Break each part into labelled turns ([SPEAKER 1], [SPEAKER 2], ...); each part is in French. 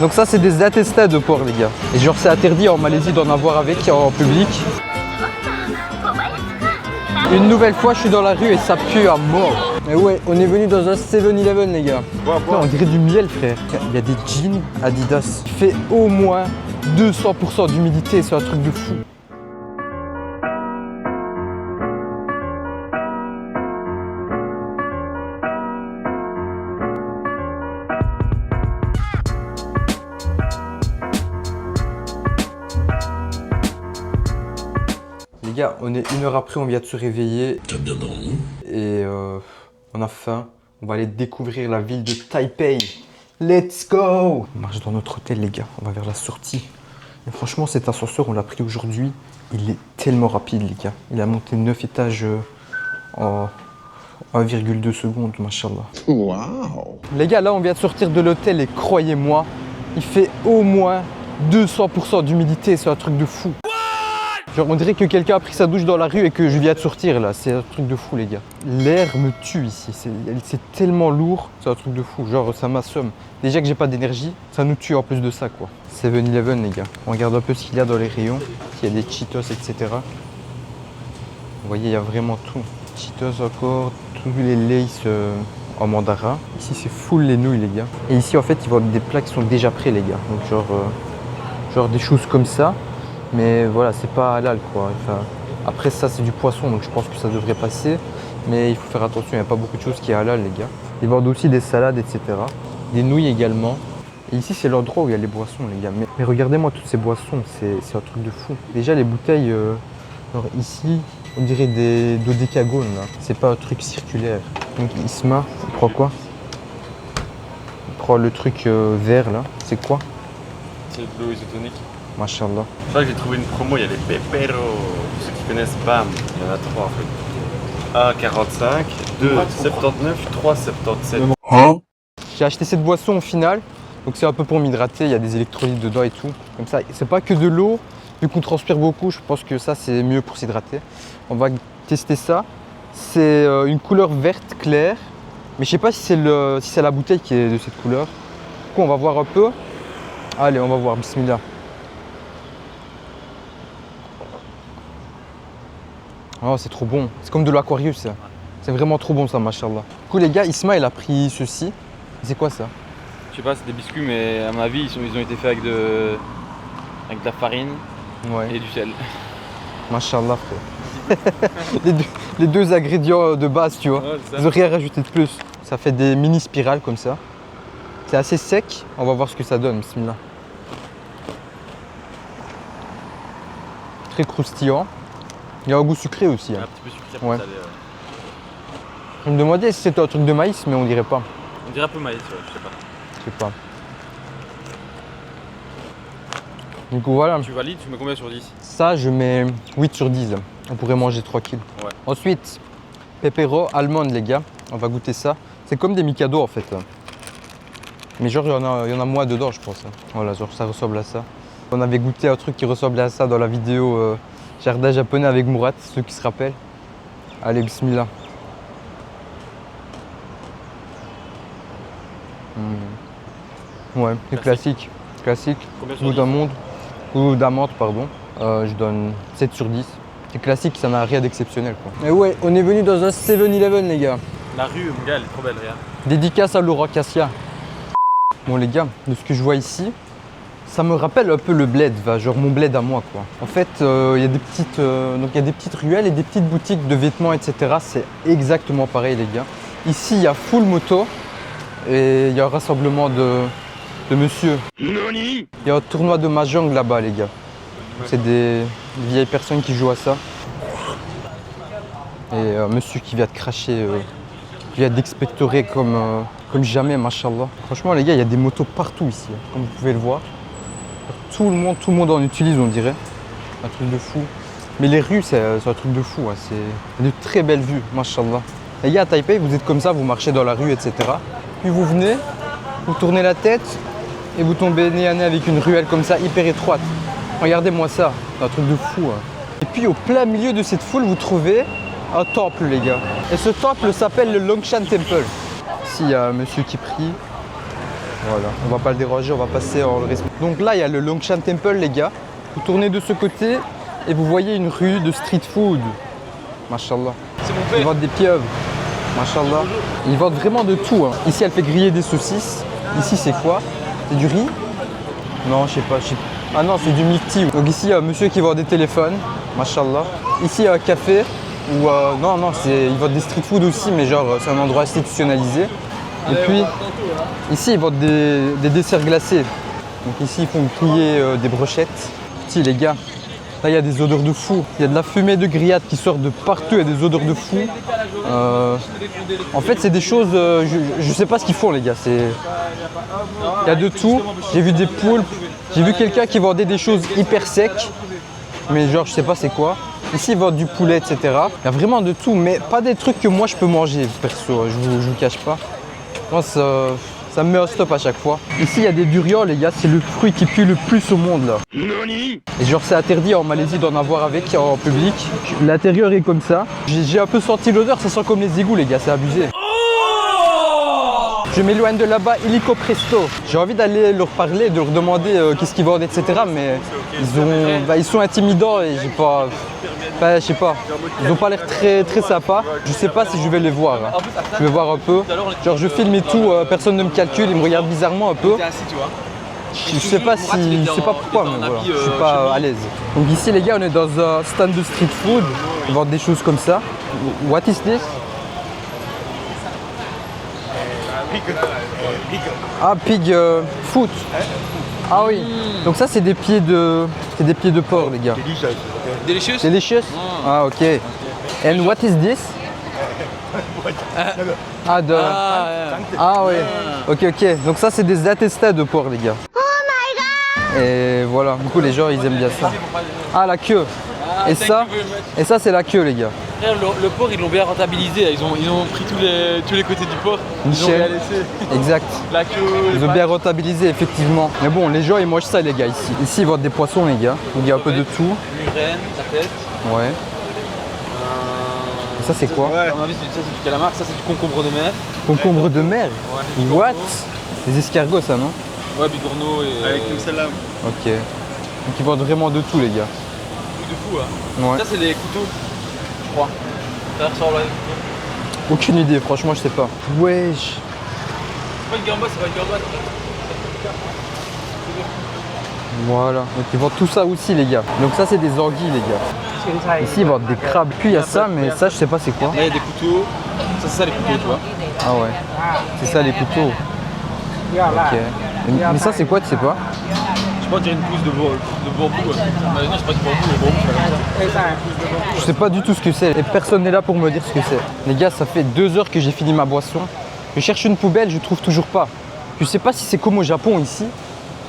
[SPEAKER 1] Donc ça c'est des attestats de port les gars. Et genre c'est interdit en Malaisie d'en avoir avec en public. Une nouvelle fois je suis dans la rue et ça pue à mort. Et ouais, on est venu dans un 7-Eleven les gars. Putain, on dirait du miel frère. Il y a des jeans Adidas. Il fait au moins 200% d'humidité, c'est un truc de fou. Les gars, on est 1 heure après, on vient de se réveiller. T'as bien dormi. Et on a faim. On va aller découvrir la ville de Taipei. Let's go! On marche dans notre hôtel les gars, on va vers la sortie. Et franchement cet ascenseur, on l'a pris aujourd'hui. Il est tellement rapide les gars. Il a monté 9 étages en 1,2 secondes, machallah. Waouh! Les gars, là on vient de sortir de l'hôtel et croyez-moi, il fait au moins 200% d'humidité, c'est un truc de fou. Genre on dirait que quelqu'un a pris sa douche dans la rue et que je viens de sortir là, c'est un truc de fou les gars. L'air me tue ici, c'est tellement lourd, c'est un truc de fou, genre ça m'assomme. Déjà que j'ai pas d'énergie, ça nous tue en plus de ça quoi. 7-Eleven les gars, on regarde un peu ce qu'il y a dans les rayons, s'il y a des Cheetos etc. Vous voyez il y a vraiment tout, Cheetos encore, tous les Lays en mandarin. Ici c'est full les nouilles les gars. Et ici en fait ils vendent des plats qui sont déjà prêts les gars, donc genre des choses comme ça. Mais voilà, c'est pas halal quoi. Enfin, après ça c'est du poisson donc je pense que ça devrait passer. Mais il faut faire attention, il n'y a pas beaucoup de choses qui est halal les gars. Ils vendent aussi des salades etc. Des nouilles également. Et ici c'est l'endroit où il y a les boissons les gars. Mais regardez-moi toutes ces boissons, c'est un truc de fou. Déjà les bouteilles, genre ici on dirait des dodécagones là. C'est pas un truc circulaire. Donc Isma, il prend quoi? Il prend le truc vert là. C'est quoi?
[SPEAKER 2] C'est de l'eau isotonique.
[SPEAKER 1] Machallah.
[SPEAKER 2] Je crois que j'ai trouvé une promo, il y a les Pepero. Pour ceux qui connaissent, bam, il y en a 3 en fait. 1,45, 2,79, 3,77.
[SPEAKER 1] Hein? J'ai acheté cette boisson au final, donc c'est un peu pour m'hydrater, il y a des électrolytes dedans et tout. Comme ça, c'est pas que de l'eau, vu qu'on transpire beaucoup, je pense que ça c'est mieux pour s'hydrater. On va tester ça. C'est une couleur verte claire, mais je sais pas si c'est la bouteille qui est de cette couleur. Du coup, on va voir un peu. Allez, on va voir, bismillah. Oh, c'est trop bon. C'est comme de l'Aquarius, ça. C'est vraiment trop bon, ça, machallah. Du coup, les gars, Isma, il a pris ceci. C'est quoi, ça?
[SPEAKER 2] Je sais pas, c'est des biscuits, mais à mon avis, ils ont été faits avec de la farine et du sel.
[SPEAKER 1] Machallah, frère. les deux ingrédients de base, tu vois.
[SPEAKER 2] Ouais,
[SPEAKER 1] ils n'ont rien rajouté de plus. Ça fait des mini spirales comme ça. C'est assez sec. On va voir ce que ça donne, bismillah. Très croustillant. Il y a un goût sucré aussi. Hein.
[SPEAKER 2] Un petit peu sucré pour salé.
[SPEAKER 1] Je me demandais si c'était un truc de maïs, mais on dirait pas.
[SPEAKER 2] On dirait un peu maïs, ouais, je sais pas.
[SPEAKER 1] Je sais pas. Du coup, voilà.
[SPEAKER 2] Tu valides, tu mets combien sur 10?
[SPEAKER 1] Ça, je mets 8 sur 10. On pourrait manger 3 kills.
[SPEAKER 2] Ouais.
[SPEAKER 1] Ensuite, Pepero almond, les gars. On va goûter ça. C'est comme des Mikado en fait. Mais genre, il y en a moins dedans, je pense. Voilà, genre, ça ressemble à ça. On avait goûté un truc qui ressemblait à ça dans la vidéo jardin japonais avec Mourad, ceux qui se rappellent. Allez, bismillah. Ouais, c'est classique. Classique. Goût d'amande, pardon. Je donne 7 sur 10. C'est classique, ça n'a rien d'exceptionnel quoi. Et ouais, on est venu dans un 7-Eleven les gars.
[SPEAKER 2] La rue, mon gars, elle est trop belle, regarde.
[SPEAKER 1] Dédicace à Laura Cassia. Bon les gars, de ce que je vois ici, ça me rappelle un peu le bled, genre mon bled à moi quoi. En fait, il y a des petites ruelles et des petites boutiques de vêtements, etc. C'est exactement pareil les gars. Ici, il y a full moto et il y a un rassemblement de monsieur. Il y a un tournoi de mahjong là-bas les gars. C'est des vieilles personnes qui jouent à ça. Et monsieur qui vient de cracher, qui vient d'expectorer comme jamais, machallah. Franchement les gars, il y a des motos partout ici, comme vous pouvez le voir. Tout le monde en utilise, on dirait. Un truc de fou. Mais les rues, c'est un truc de fou. Hein. C'est de très belles vues, machallah. Les gars, à Taipei, vous êtes comme ça, vous marchez dans la rue, etc. Puis vous venez, vous tournez la tête et vous tombez nez à nez avec une ruelle comme ça, hyper étroite. Regardez-moi ça, c'est un truc de fou. Hein. Et puis au plein milieu de cette foule, vous trouvez un temple, les gars. Et ce temple s'appelle le Longshan Temple. Ici, il y a un monsieur qui prie. Voilà, on va pas le déranger, on va passer en le respect. Donc là, il y a le Longshan Temple, les gars. Vous tournez de ce côté et vous voyez une rue de street food. Mashallah. Ils vendent des pieuvres. Mashallah. Ils vendent vraiment de tout. Hein. Ici, elle fait griller des saucisses. Ici, c'est quoi? C'est du riz? Non, je sais pas. Ah non, c'est du milk tea. Donc ici, il y a un monsieur qui vend des téléphones. Mashallah. Ici, il y a un café. Où, non, ils vendent des street food aussi, mais genre, c'est un endroit institutionnalisé. Et puis, ici, ils vendent des desserts glacés. Donc ici, ils font griller des brochettes. Si, les gars, là, il y a des odeurs de fou. Il y a de la fumée de grillade qui sort de partout. Il y a des odeurs de fou. En fait, c'est des choses... je sais pas ce qu'ils font, les gars. Il y a de tout. J'ai vu des poulpes. J'ai vu quelqu'un qui vendait des choses hyper secs. Mais genre, je sais pas c'est quoi. Ici, ils vendent du poulet, etc. Il y a vraiment de tout, mais pas des trucs que moi, je peux manger, perso. Je vous cache pas. Moi, ça me met au stop à chaque fois. Ici, il y a des durians, les gars. C'est le fruit qui pue le plus au monde, là. Et genre, c'est interdit en Malaisie d'en avoir avec en public. L'intérieur est comme ça. J'ai un peu senti l'odeur. Ça sent comme les égouts, les gars. C'est abusé. Je m'éloigne de là-bas, illico presto. J'ai envie d'aller leur parler, de leur demander qu'est-ce qu'ils vendent, etc. Mais ils sont intimidants et j'ai pas... je sais pas. Ils ont pas l'air très, très sympas. Je sais pas si je vais les voir. Hein. Je vais voir un peu. Genre je filme et tout, personne ne me calcule, ils me regardent bizarrement un peu. Je sais pas pourquoi, mais voilà, je suis pas à l'aise. Donc ici les gars, on est dans un stand de street food. Ils vendent des choses comme ça. What is this? Ah, pig foot. Ah oui. Donc ça c'est des pieds de porc, les gars.
[SPEAKER 3] Delicious?
[SPEAKER 1] Delicious? Ah ok. And what is this? Ah oui. Ok. Donc ça c'est des intestins de porc, les gars. Oh my god. Et voilà. Du coup les gens ils aiment bien ça. Ah la queue. Et ça c'est la queue, les gars.
[SPEAKER 3] Le porc ils l'ont bien rentabilisé. Ils ont pris tous les côtés du porc. Ils ont rien laissé.
[SPEAKER 1] Exact.
[SPEAKER 3] La queue.
[SPEAKER 1] Ils ont bien rentabilisé, effectivement. Mais bon, les gens ils mangent ça, les gars, ici. Ici ils vendent des poissons, les gars. Donc il y a un peu de tout.
[SPEAKER 3] Une graine, la tête.
[SPEAKER 1] Ouais. Et ça c'est quoi?
[SPEAKER 3] À mon avis, ça c'est du calamar, ça c'est du concombre de mer.
[SPEAKER 1] Concombre de mer?
[SPEAKER 3] Ouais.
[SPEAKER 1] What? Des escargots, ça, non?
[SPEAKER 3] Ouais, bigorneau et...
[SPEAKER 2] Avec une celle-là.
[SPEAKER 1] Ok. Donc ils vendent vraiment de tout, les gars.
[SPEAKER 3] De fou, hein.
[SPEAKER 1] Ouais.
[SPEAKER 3] Ça c'est des couteaux, je crois. Ça ressemble à des couteaux.
[SPEAKER 1] Aucune idée, franchement, je sais pas. Wesh.
[SPEAKER 3] C'est pas une gamba, c'est pas une gamba.
[SPEAKER 1] Voilà. Donc ils vendent tout ça aussi, les gars. Donc ça c'est des anguilles, les gars. Ici ils vendent des crabes. Puis il y a ça, mais ça je sais pas c'est quoi.
[SPEAKER 3] Là il y a des couteaux. Ça c'est ça les couteaux, tu vois.
[SPEAKER 1] Ah ouais. C'est ça les couteaux. Ok. Mais ça c'est quoi, tu sais pas?
[SPEAKER 3] Je pense qu'il y a une pousse de bambou. Ouais. Non, c'est pas du bambou, le bambou c'est comme ça.
[SPEAKER 1] Je sais pas du tout ce que c'est. Et personne n'est là pour me dire ce que c'est. Les gars, ça fait 2 heures que j'ai fini ma boisson. Je cherche une poubelle, je trouve toujours pas. Je sais pas si c'est comme au Japon ici.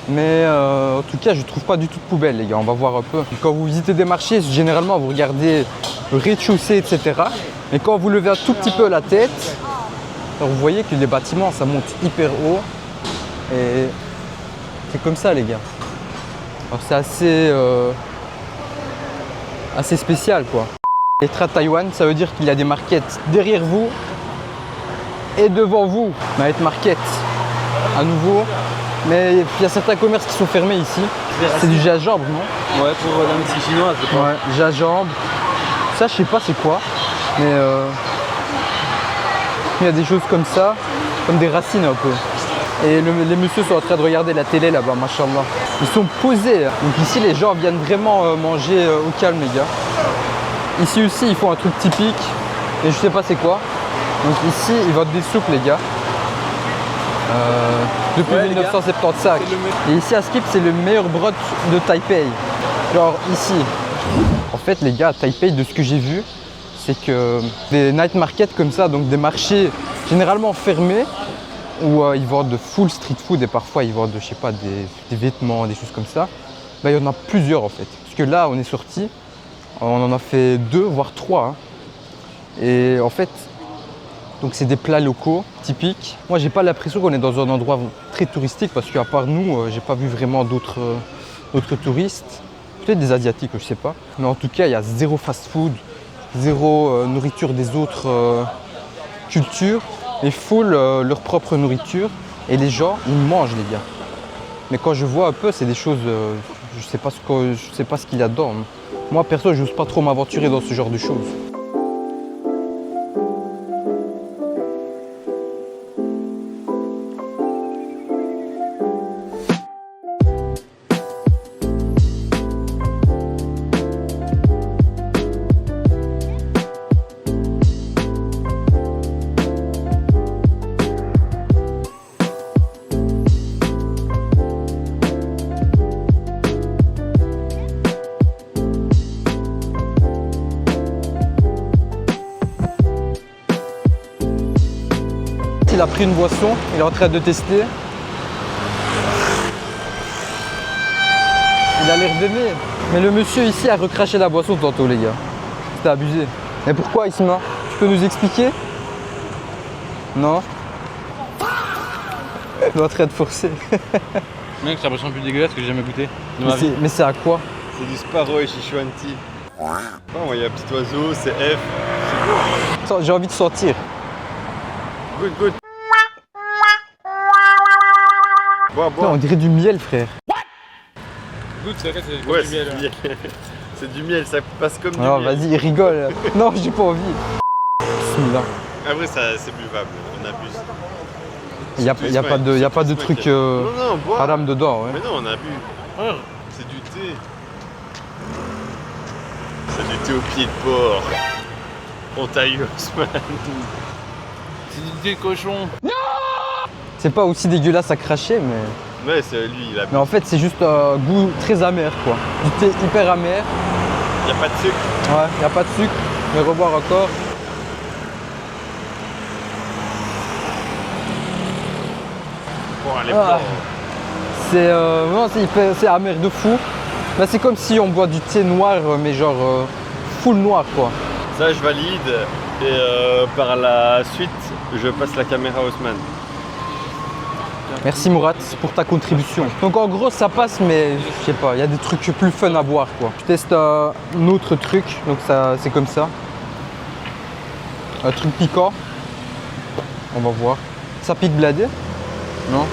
[SPEAKER 1] Mais en tout cas, je trouve pas du tout de poubelle, les gars. On va voir un peu. Quand vous visitez des marchés, généralement, vous regardez le rez-de-chaussée, etc. Mais quand vous levez un tout petit peu la tête, alors vous voyez que les bâtiments, ça monte hyper haut. Et c'est comme ça, les gars. Alors c'est assez spécial, quoi. Les Tra Taïwan, ça veut dire qu'il y a des markets derrière vous et devant vous. Night market, à nouveau. Mais il y a certains commerces qui sont fermés ici. C'est du gingembre, non?
[SPEAKER 3] Ouais, pour la médecine chinoise, je crois.
[SPEAKER 1] Ouais, gingembre. Ça, je sais pas c'est quoi. Mais il y a des choses comme ça, comme des racines un peu. Et les messieurs sont en train de regarder la télé là-bas, machallah. Ils sont posés. Donc ici, les gens viennent vraiment manger au calme, les gars. Ici aussi, ils font un truc typique. Et je sais pas c'est quoi. Donc ici, ils vendent des soupes, les gars. Depuis 1975. Et ici à Skip, c'est le meilleur brot de Taipei. Genre ici. En fait, les gars, à Taipei, de ce que j'ai vu, c'est que des night markets comme ça, donc des marchés généralement fermés, où ils vendent de full street food et parfois ils vendent, je sais pas, des vêtements, des choses comme ça. Bah, il y en a plusieurs en fait. Parce que là, on est sorti, on en a fait 2 voire 3. Hein. Et en fait, donc c'est des plats locaux typiques. Moi, j'ai pas l'impression qu'on est dans un endroit très touristique parce qu'à part nous, j'ai pas vu vraiment d'autres touristes. Peut-être des asiatiques, je sais pas. Mais en tout cas, il y a zéro fast-food, zéro nourriture des autres cultures et full leur propre nourriture. et les gens, ils mangent les gars. Mais quand je vois un peu, c'est des choses, je sais pas ce qu'il y a dedans. Moi perso, j'ose pas trop m'aventurer dans ce genre de choses. Il a pris une boisson, il est en train de tester. Il a l'air d'aimer. Mais le monsieur ici a recraché la boisson tantôt les gars. C'était abusé. Mais pourquoi Isma? Tu peux nous expliquer? Non? Il est en train de forcer.
[SPEAKER 3] Mec, c'est la boisson la plus dégueulasse que j'ai jamais goûté.
[SPEAKER 1] Mais c'est à quoi?
[SPEAKER 2] C'est du Sparrow et Chichuanti. Oh, il y a un petit oiseau, c'est F.
[SPEAKER 1] J'ai envie de sentir.
[SPEAKER 2] Good. Bois.
[SPEAKER 1] Non, on dirait du miel frère.
[SPEAKER 3] Goûte, c'est vrai, c'est
[SPEAKER 2] Ouais,
[SPEAKER 3] du
[SPEAKER 2] c'est
[SPEAKER 3] miel.
[SPEAKER 2] du miel. C'est du miel, ça passe comme du
[SPEAKER 1] Alors
[SPEAKER 2] miel.
[SPEAKER 1] vas-y, il rigole. Non, j'ai pas envie. Bismillah.
[SPEAKER 2] Après, c'est buvable, on abuse.
[SPEAKER 1] Il n'y a pas de truc
[SPEAKER 2] Non, bois.
[SPEAKER 1] haram dedans, ouais.
[SPEAKER 2] Mais non, on a bu.
[SPEAKER 3] Ouais.
[SPEAKER 2] C'est du thé. C'est du thé au pied de porc. On t'a eu, Osman.
[SPEAKER 3] C'est du thé de cochon.
[SPEAKER 1] C'est pas aussi dégueulasse à cracher, mais...
[SPEAKER 2] Ouais, c'est lui, il a bu.
[SPEAKER 1] Mais en fait, c'est juste un goût très amer, quoi. Du thé hyper amer.
[SPEAKER 2] Il n'y a pas de sucre.
[SPEAKER 1] Ouais, il n'y a pas de sucre. Mais revoir encore.
[SPEAKER 2] Bon, allez,
[SPEAKER 1] Ah. C'est amer de fou. Bah, c'est comme si on boit du thé noir, mais genre full noir, quoi.
[SPEAKER 2] Ça, je valide. Et par la suite, je passe la caméra à Osman.
[SPEAKER 1] Merci Mourad pour ta contribution. Donc en gros ça passe, mais je sais pas, il y a des trucs plus fun à boire quoi. Je teste un autre truc, donc ça c'est comme ça. Un truc piquant. On va voir. Ça pique bladé? Non?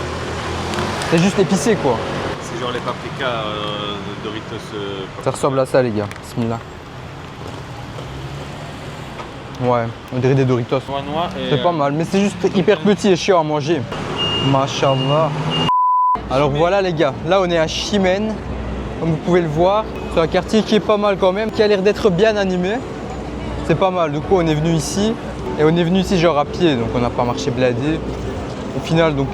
[SPEAKER 1] C'est juste épicé quoi.
[SPEAKER 2] C'est genre les paprikas de Doritos.
[SPEAKER 1] Ça ressemble à ça les gars. Bismillah. Ouais, on dirait des Doritos.
[SPEAKER 3] Noir et.
[SPEAKER 1] C'est pas mal, mais c'est juste hyper petit et chiant à manger. Mashallah. Alors voilà les gars, là on est à Chimène, comme vous pouvez le voir. C'est un quartier qui est pas mal quand même, qui a l'air d'être bien animé. C'est pas mal, du coup on est venu ici. Et on est venu ici genre à pied, donc on n'a pas marché bladé. Au final, donc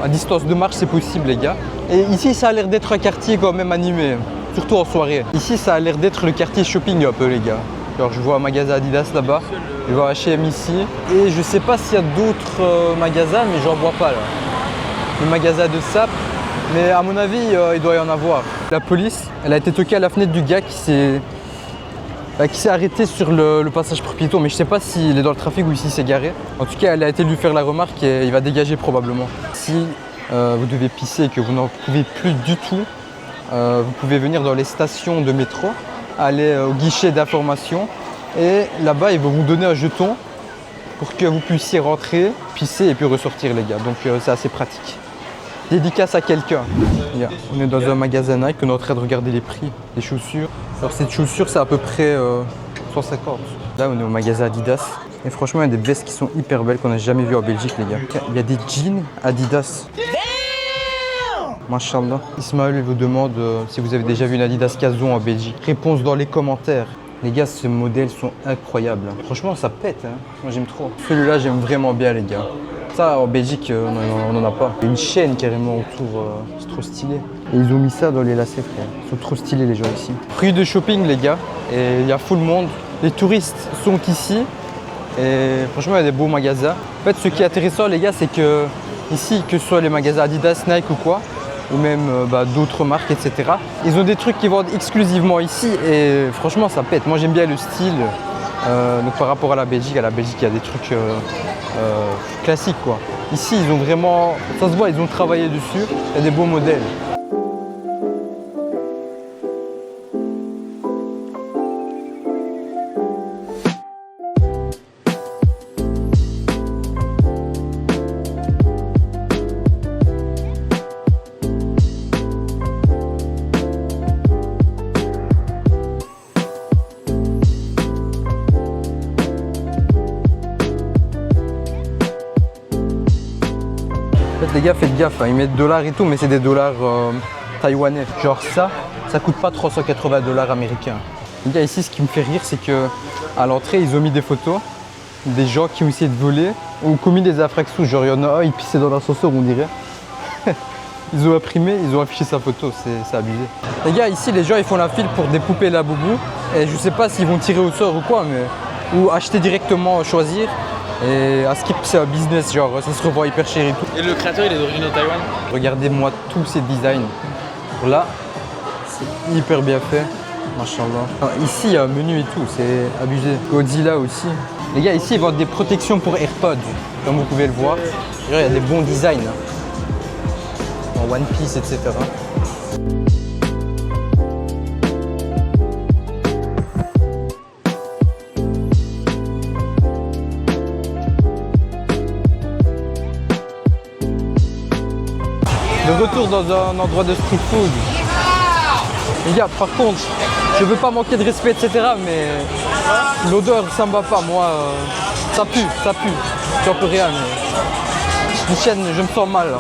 [SPEAKER 1] à distance de marche c'est possible les gars. Et ici ça a l'air d'être un quartier quand même animé, surtout en soirée. Ici ça a l'air d'être le quartier shopping un peu les gars. Alors je vois un magasin Adidas là-bas, je vois H&M ici. Et je sais pas s'il y a d'autres magasins, mais j'en vois pas là. Le magasin de Sap, mais à mon avis il doit y en avoir. La police, elle a été toquée à la fenêtre du gars qui s'est arrêté sur le passage pour piétons, mais je sais pas s'il est dans le trafic ou s'il s'est garé. En tout cas, elle a été lui faire la remarque et il va dégager probablement. Si vous devez pisser et que vous n'en pouvez plus du tout, vous pouvez venir dans les stations de métro, aller au guichet d'information et là-bas ils vont vous donner un jeton pour que vous puissiez rentrer, pisser et puis ressortir les gars. Donc c'est assez pratique. Dédicace à quelqu'un. On est dans un magasin Nike, on est en train de regarder les prix des chaussures. Alors cette chaussure c'est à peu près 150. Là on est au magasin Adidas. Et franchement il y a des vestes qui sont hyper belles qu'on n'a jamais vues en Belgique les gars. Il y a des jeans Adidas. Mashallah. Ismaël il vous demande si vous avez déjà vu une Adidas Cazon en Belgique. Réponse dans les commentaires. Les gars, ces modèles sont incroyables. Franchement, ça pète. Hein. Moi, j'aime trop. Celui-là, j'aime vraiment bien, les gars. Ça, en Belgique, on n'en a pas. Il y a une chaîne carrément autour. C'est trop stylé. Et ils ont mis ça dans les lacets, frère. Ils sont trop stylés, les gens ici. Rue de shopping, les gars. Et il y a full monde. Les touristes sont ici. Et franchement, il y a des beaux magasins. En fait, ce qui est intéressant, les gars, c'est que ici, que ce soit les magasins Adidas, Nike ou quoi, ou même d'autres marques, etc. Ils ont des trucs qui vendent exclusivement ici et franchement ça pète. Moi j'aime bien le style. Donc par rapport à la Belgique il y a des trucs classiques quoi. Ici ils ont vraiment, ça se voit, ils ont travaillé dessus. Il y a des beaux modèles. les gars, faites gaffe, hein, ils mettent dollars et tout, mais c'est des dollars taïwanais. Genre ça coûte pas 380 dollars américains. Les gars, ici, ce qui me fait rire, c'est que à l'entrée, ils ont mis des photos des gens qui ont essayé de voler ou commis des infractions. Genre, il y en a un, il pissait dans l'ascenseur, on dirait. Ils ont imprimé, ils ont affiché sa photo, c'est abusé. Les gars, ici, les gens, ils font la file pour des poupées Labubu. Et je sais pas s'ils vont tirer au sort ou quoi, mais... Ou acheter directement, choisir. Et à Skip, c'est un business, genre, ça se revend hyper cher et tout.
[SPEAKER 3] Et le créateur, il est d'origine de Taïwan?
[SPEAKER 1] Regardez-moi tous ces designs. Là, c'est hyper bien fait. Machallah. Ici, il y a un menu et tout, c'est abusé. Godzilla aussi. Les gars, ici, ils vendent des protections pour AirPods, comme vous pouvez le voir. Il y a des bons designs. En One Piece, etc. De retour dans un endroit de street food. Les gars, par contre, je veux pas manquer de respect, etc. Mais l'odeur, ça me va pas. Moi, ça pue. J'en peux rien. Mais... Michel, je me sens mal là.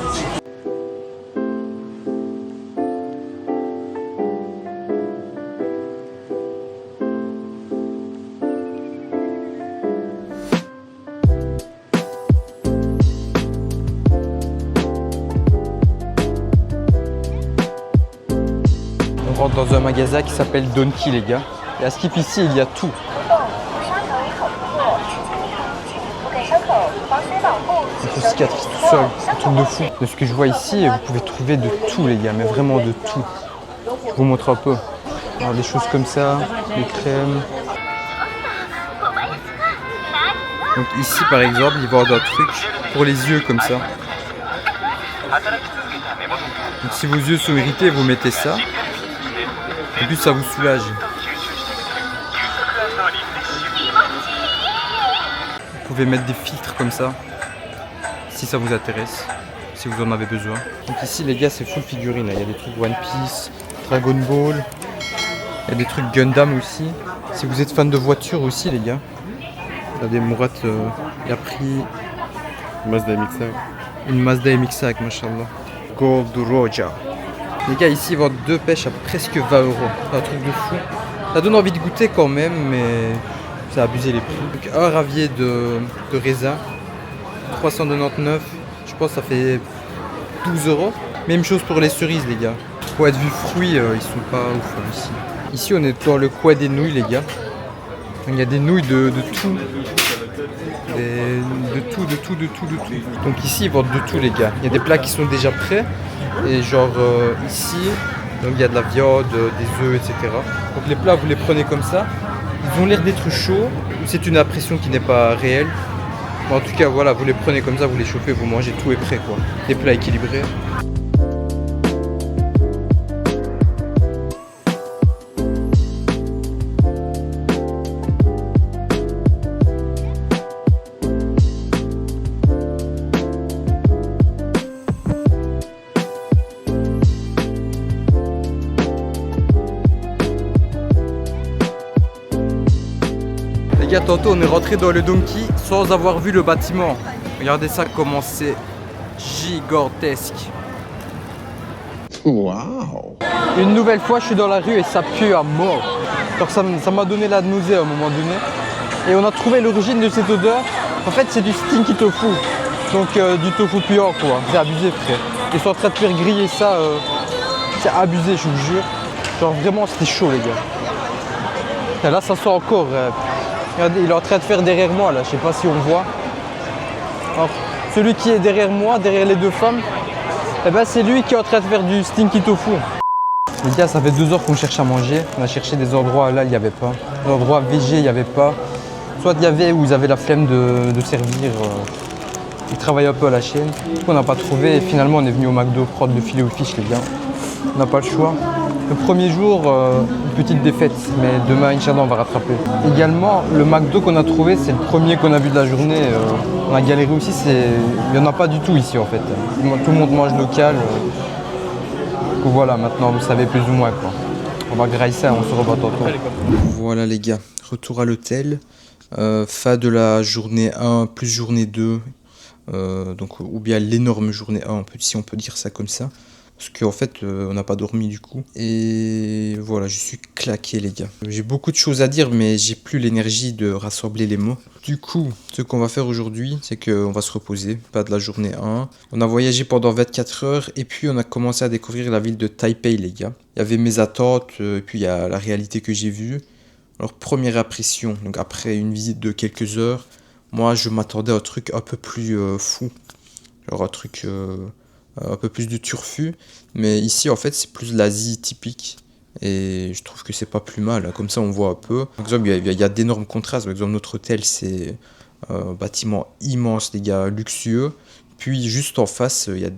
[SPEAKER 1] On rentre dans un magasin qui s'appelle Donkey, les gars. Et à Skip ici, il y a tout. Il faut cicatrice tout seul, un truc de fou. De ce que je vois ici, vous pouvez trouver de tout, les gars, mais vraiment de tout. Je vous montre un peu. Alors, des choses comme ça, des crèmes. Donc ici, par exemple, ils vendent un truc pour les yeux comme ça. Donc si vos yeux sont irrités, vous mettez ça. Et puis ça vous soulage. Vous pouvez mettre des filtres comme ça, si ça vous intéresse, si vous en avez besoin. Donc ici les gars, c'est full figurine. Il y a des trucs One Piece, Dragon Ball, il y a des trucs Gundam aussi. Si vous êtes fan de voitures aussi les gars, regardez Murat, il a pris
[SPEAKER 2] Mazda MX-5.
[SPEAKER 1] une Mazda MX-5, machallah. Gold Roja. Les gars, ici, ils vendent deux pêches à presque 20 €. Un truc de fou. Ça donne envie de goûter quand même, mais ça a abusé les prix. Donc, un ravier de raisin, 399. Je pense que ça fait 12 €. Même chose pour les cerises, les gars. Pour être vu fruits, ils sont pas ouf ici. Ici, on est dans le coin des nouilles, les gars. Il y a des nouilles de tout. De tout. Donc ici, ils vendent de tout, les gars. Il y a des plats qui sont déjà prêts. Et genre ici, donc il y a de la viande, des œufs, etc. Donc les plats, vous les prenez comme ça. Ils ont l'air d'être chauds. C'est une impression qui n'est pas réelle. Mais en tout cas, voilà, vous les prenez comme ça, vous les chauffez, vous mangez, tout est prêt, quoi. Des plats équilibrés. Les gars, tantôt on est rentré dans le Donkey sans avoir vu le bâtiment. Regardez ça comment c'est gigantesque. Wow. Une nouvelle fois je suis dans la rue et ça pue à mort. Alors ça m'a donné la nausée à un moment donné. Et on a trouvé l'origine de cette odeur. En fait c'est du stinky tofu. Donc du tofu puant quoi. C'est abusé frère. Ils sont en train de faire griller ça. C'est abusé je vous jure. Genre vraiment c'était chaud les gars. Et là ça sent encore. Regardez, il est en train de faire derrière moi là, je sais pas si on voit. Alors, celui qui est derrière moi, derrière les deux femmes, eh ben, c'est lui qui est en train de faire du stinky tofu. Les gars, ça fait 2 heures qu'on cherche à manger. On a cherché des endroits, là il n'y avait pas. Des endroits VG, il n'y avait pas. Soit il y avait où ils avaient la flemme de servir. Ils travaillaient un peu à la chaîne. Du coup, on n'a pas trouvé et finalement on est venu au McDo prendre le filet aux fiches les gars. On n'a pas le choix. Le premier jour, une petite défaite, mais demain, Inch'Allah, on va rattraper. Également, le McDo qu'on a trouvé, c'est le premier qu'on a vu de la journée. On a galéré aussi, il n'y en a pas du tout ici en fait. Tout le monde mange local. Donc voilà, maintenant vous savez plus ou moins quoi. On va graisser, on se revoit tantôt. Voilà les gars, retour à l'hôtel. Fin de la journée 1 plus journée 2. Donc, ou bien l'énorme journée 1, si on peut dire ça comme ça. Parce qu'en fait, on n'a pas dormi du coup. Et voilà, je suis claqué les gars. J'ai beaucoup de choses à dire, mais j'ai plus l'énergie de rassembler les mots. Du coup, ce qu'on va faire aujourd'hui, c'est qu'on va se reposer, pas de la journée 1. On a voyagé pendant 24 heures et puis on a commencé à découvrir la ville de Taipei les gars. Il y avait mes attentes, et puis il y a la réalité que j'ai vue. Alors première impression, donc après une visite de quelques heures, moi je m'attendais à un truc un peu plus fou. Genre un truc... un peu plus de turfu, mais ici en fait c'est plus l'Asie typique et je trouve que c'est pas plus mal, comme ça on voit un peu. Par exemple il y a d'énormes contrastes, par exemple notre hôtel c'est un bâtiment immense les gars, luxueux, puis juste en face il y a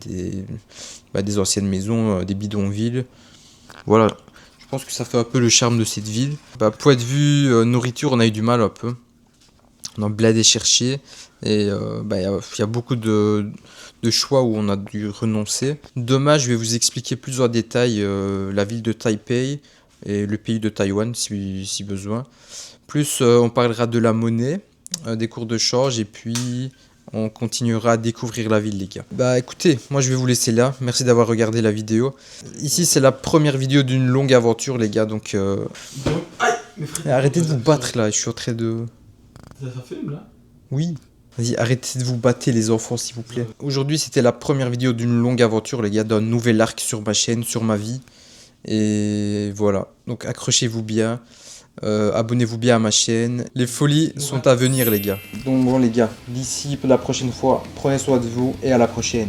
[SPEAKER 1] des anciennes maisons, des bidonvilles, voilà. Je pense que ça fait un peu le charme de cette ville. Point de vue nourriture on a eu du mal un peu, on a bladé chercher et il y a beaucoup de choix où on a dû renoncer. Demain, je vais vous expliquer plus en détail la ville de Taipei et le pays de Taïwan si besoin. Plus, on parlera de la monnaie, des cours de change et puis on continuera à découvrir la ville les gars. Écoutez, moi je vais vous laisser là. Merci d'avoir regardé la vidéo. Ici, c'est la première vidéo d'une longue aventure les gars, donc... Arrêtez de vous battre là, je suis en train de...
[SPEAKER 3] Ça filme là?
[SPEAKER 1] Oui. Vas-y, arrêtez de vous battre les enfants s'il vous plaît. Aujourd'hui c'était la première vidéo d'une longue aventure les gars, d'un nouvel arc sur ma chaîne, sur ma vie. Et voilà, donc accrochez-vous bien, abonnez-vous bien à ma chaîne. Les folies sont à venir les gars. Donc bon les gars, d'ici la prochaine fois, prenez soin de vous et à la prochaine.